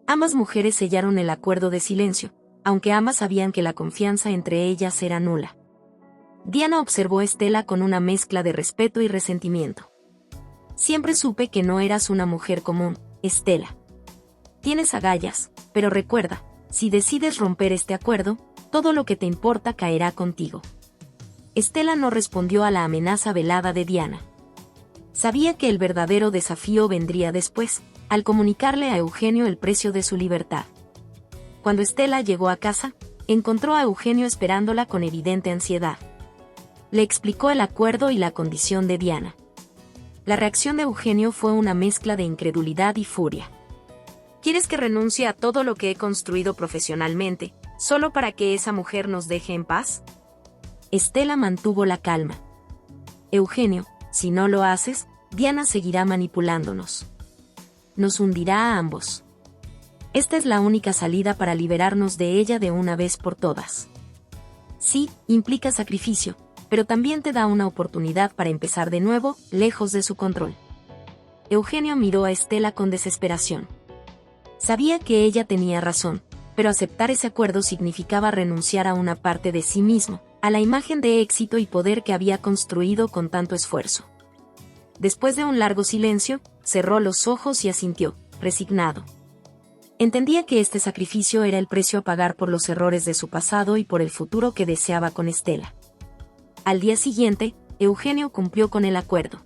Ambas mujeres sellaron el acuerdo de silencio, aunque ambas sabían que la confianza entre ellas era nula. Diana observó a Estela con una mezcla de respeto y resentimiento. Siempre supe que no eras una mujer común, Estela. Tienes agallas, pero recuerda, si decides romper este acuerdo, todo lo que te importa caerá contigo. Estela no respondió a la amenaza velada de Diana. Sabía que el verdadero desafío vendría después, al comunicarle a Eugenio el precio de su libertad. Cuando Estela llegó a casa, encontró a Eugenio esperándola con evidente ansiedad. Le explicó el acuerdo y la condición de Diana. La reacción de Eugenio fue una mezcla de incredulidad y furia. ¿Quieres que renuncie a todo lo que he construido profesionalmente, solo para que esa mujer nos deje en paz? Estela mantuvo la calma. Eugenio, si no lo haces, Diana seguirá manipulándonos. Nos hundirá a ambos. Esta es la única salida para liberarnos de ella de una vez por todas. Sí, implica sacrificio, pero también te da una oportunidad para empezar de nuevo, lejos de su control. Eugenio miró a Estela con desesperación. Sabía que ella tenía razón, pero aceptar ese acuerdo significaba renunciar a una parte de sí mismo, a la imagen de éxito y poder que había construido con tanto esfuerzo. Después de un largo silencio, cerró los ojos y asintió, resignado. Entendía que este sacrificio era el precio a pagar por los errores de su pasado y por el futuro que deseaba con Estela. Al día siguiente, Eugenio cumplió con el acuerdo.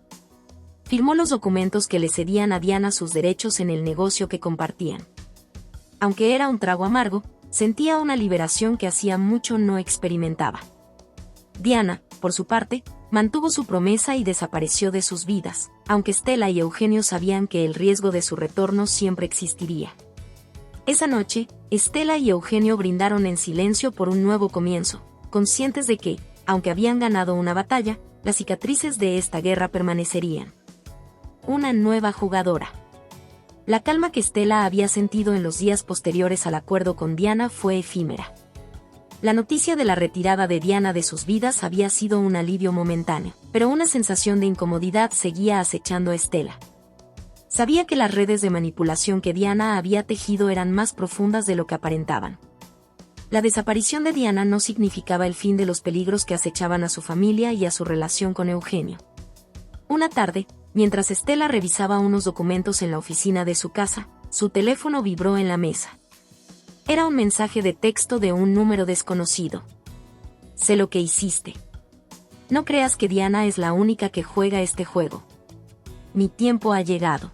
Firmó los documentos que le cedían a Diana sus derechos en el negocio que compartían. Aunque era un trago amargo, sentía una liberación que hacía mucho no experimentaba. Diana, por su parte, mantuvo su promesa y desapareció de sus vidas, aunque Estela y Eugenio sabían que el riesgo de su retorno siempre existiría. Esa noche, Estela y Eugenio brindaron en silencio por un nuevo comienzo, conscientes de que, aunque habían ganado una batalla, las cicatrices de esta guerra permanecerían. Una nueva jugadora. La calma que Estela había sentido en los días posteriores al acuerdo con Diana fue efímera. La noticia de la retirada de Diana de sus vidas había sido un alivio momentáneo, pero una sensación de incomodidad seguía acechando a Estela. Sabía que las redes de manipulación que Diana había tejido eran más profundas de lo que aparentaban. La desaparición de Diana no significaba el fin de los peligros que acechaban a su familia y a su relación con Eugenio. Una tarde, mientras Estela revisaba unos documentos en la oficina de su casa, su teléfono vibró en la mesa. Era un mensaje de texto de un número desconocido. Sé lo que hiciste. No creas que Diana es la única que juega este juego. Mi tiempo ha llegado.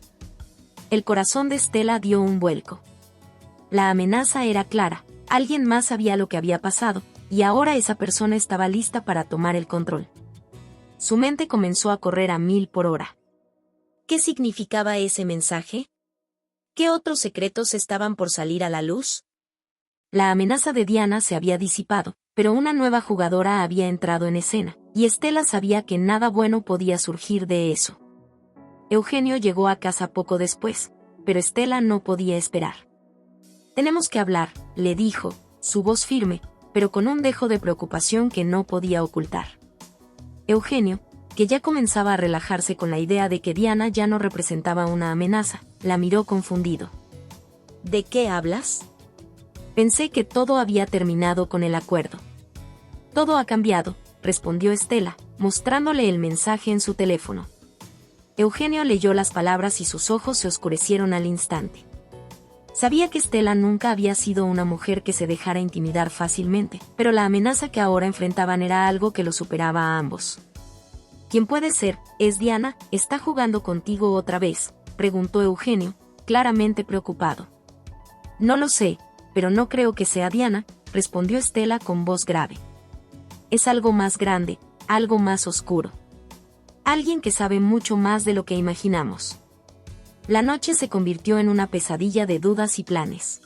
El corazón de Estela dio un vuelco. La amenaza era clara. Alguien más sabía lo que había pasado, y ahora esa persona estaba lista para tomar el control. Su mente comenzó a correr a 1000 por hora. ¿Qué significaba ese mensaje? ¿Qué otros secretos estaban por salir a la luz? La amenaza de Diana se había disipado, pero una nueva jugadora había entrado en escena, y Estela sabía que nada bueno podía surgir de eso. Eugenio llegó a casa poco después, pero Estela no podía esperar. Tenemos que hablar, le dijo, su voz firme, pero con un dejo de preocupación que no podía ocultar. Eugenio, que ya comenzaba a relajarse con la idea de que Diana ya no representaba una amenaza, la miró confundido. ¿De qué hablas? Pensé que todo había terminado con el acuerdo. Todo ha cambiado, respondió Estela, mostrándole el mensaje en su teléfono. Eugenio leyó las palabras y sus ojos se oscurecieron al instante. Sabía que Estela nunca había sido una mujer que se dejara intimidar fácilmente, pero la amenaza que ahora enfrentaban era algo que lo superaba a ambos. ¿Quién puede ser? ¿Es Diana? ¿Está jugando contigo otra vez?, preguntó Eugenio, claramente preocupado. No lo sé, pero no creo que sea Diana, respondió Estela con voz grave. Es algo más grande, algo más oscuro. Alguien que sabe mucho más de lo que imaginamos. La noche se convirtió en una pesadilla de dudas y planes.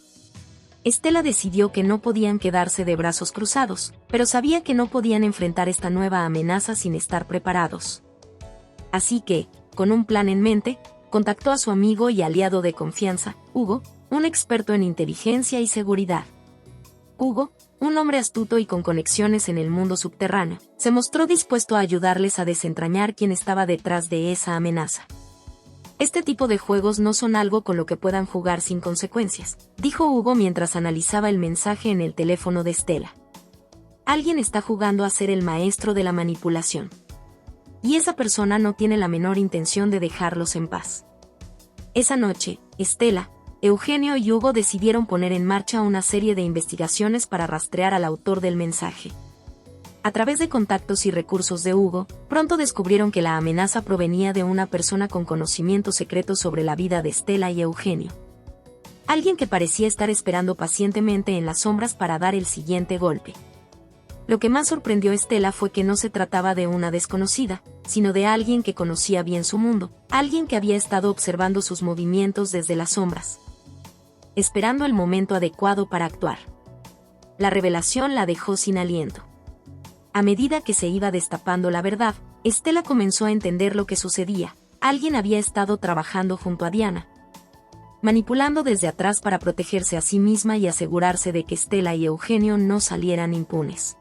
Estela decidió que no podían quedarse de brazos cruzados, pero sabía que no podían enfrentar esta nueva amenaza sin estar preparados. Así que, con un plan en mente, contactó a su amigo y aliado de confianza, Hugo, un experto en inteligencia y seguridad. Hugo, un hombre astuto y con conexiones en el mundo subterráneo, se mostró dispuesto a ayudarles a desentrañar quién estaba detrás de esa amenaza. Este tipo de juegos no son algo con lo que puedan jugar sin consecuencias, dijo Hugo mientras analizaba el mensaje en el teléfono de Estela. Alguien está jugando a ser el maestro de la manipulación. Y esa persona no tiene la menor intención de dejarlos en paz. Esa noche, Estela, Eugenio y Hugo decidieron poner en marcha una serie de investigaciones para rastrear al autor del mensaje. A través de contactos y recursos de Hugo, pronto descubrieron que la amenaza provenía de una persona con conocimientos secretos sobre la vida de Estela y Eugenio. Alguien que parecía estar esperando pacientemente en las sombras para dar el siguiente golpe. Lo que más sorprendió a Estela fue que no se trataba de una desconocida, sino de alguien que conocía bien su mundo, alguien que había estado observando sus movimientos desde las sombras, esperando el momento adecuado para actuar. La revelación la dejó sin aliento. A medida que se iba destapando la verdad, Estela comenzó a entender lo que sucedía. Alguien había estado trabajando junto a Diana, manipulando desde atrás para protegerse a sí misma y asegurarse de que Estela y Eugenio no salieran impunes.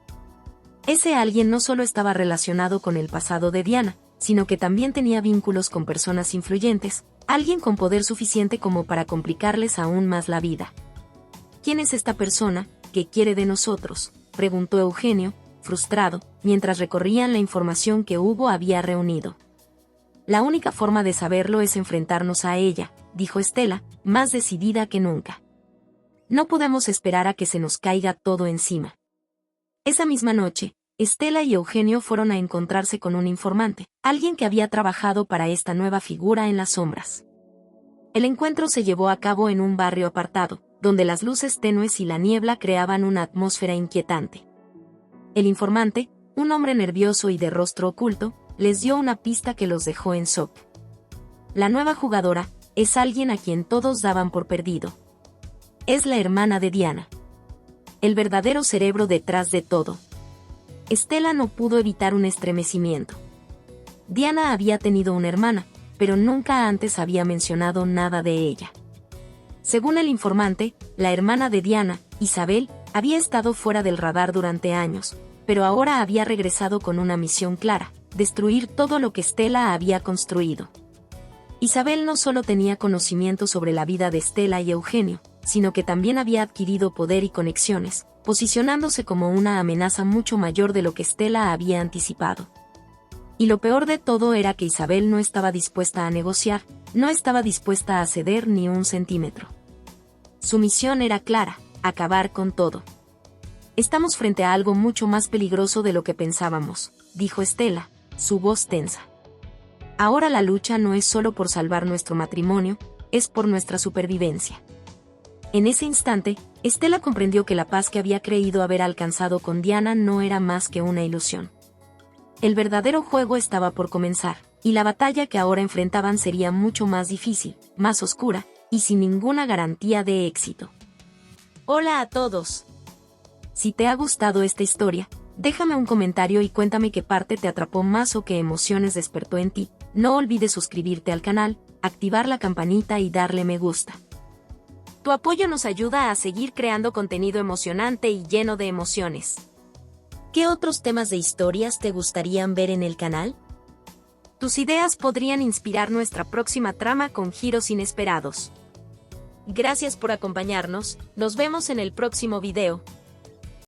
Ese alguien no solo estaba relacionado con el pasado de Diana, sino que también tenía vínculos con personas influyentes, alguien con poder suficiente como para complicarles aún más la vida. ¿Quién es esta persona? ¿Qué quiere de nosotros?, preguntó Eugenio, frustrado, mientras recorrían la información que Hugo había reunido. La única forma de saberlo es enfrentarnos a ella, dijo Estela, más decidida que nunca. No podemos esperar a que se nos caiga todo encima. Esa misma noche, Estela y Eugenio fueron a encontrarse con un informante, alguien que había trabajado para esta nueva figura en las sombras. El encuentro se llevó a cabo en un barrio apartado, donde las luces tenues y la niebla creaban una atmósfera inquietante. El informante, un hombre nervioso y de rostro oculto, les dio una pista que los dejó en shock. La nueva jugadora es alguien a quien todos daban por perdido. Es la hermana de Diana. El verdadero cerebro detrás de todo. Estela no pudo evitar un estremecimiento. Diana había tenido una hermana, pero nunca antes había mencionado nada de ella. Según el informante, la hermana de Diana, Isabel, había estado fuera del radar durante años, pero ahora había regresado con una misión clara: destruir todo lo que Estela había construido. Isabel no solo tenía conocimiento sobre la vida de Estela y Eugenio, sino que también había adquirido poder y conexiones, posicionándose como una amenaza mucho mayor de lo que Estela había anticipado. Y lo peor de todo era que Isabel no estaba dispuesta a negociar, no estaba dispuesta a ceder ni un centímetro. Su misión era clara: acabar con todo. Estamos frente a algo mucho más peligroso de lo que pensábamos, dijo Estela, su voz tensa. Ahora la lucha no es solo por salvar nuestro matrimonio, es por nuestra supervivencia. En ese instante, Estela comprendió que la paz que había creído haber alcanzado con Diana no era más que una ilusión. El verdadero juego estaba por comenzar, y la batalla que ahora enfrentaban sería mucho más difícil, más oscura, y sin ninguna garantía de éxito. Hola a todos. Si te ha gustado esta historia, déjame un comentario y cuéntame qué parte te atrapó más o qué emociones despertó en ti. No olvides suscribirte al canal, activar la campanita y darle me gusta. Tu apoyo nos ayuda a seguir creando contenido emocionante y lleno de emociones. ¿Qué otros temas de historias te gustarían ver en el canal? Tus ideas podrían inspirar nuestra próxima trama con giros inesperados. Gracias por acompañarnos, nos vemos en el próximo video.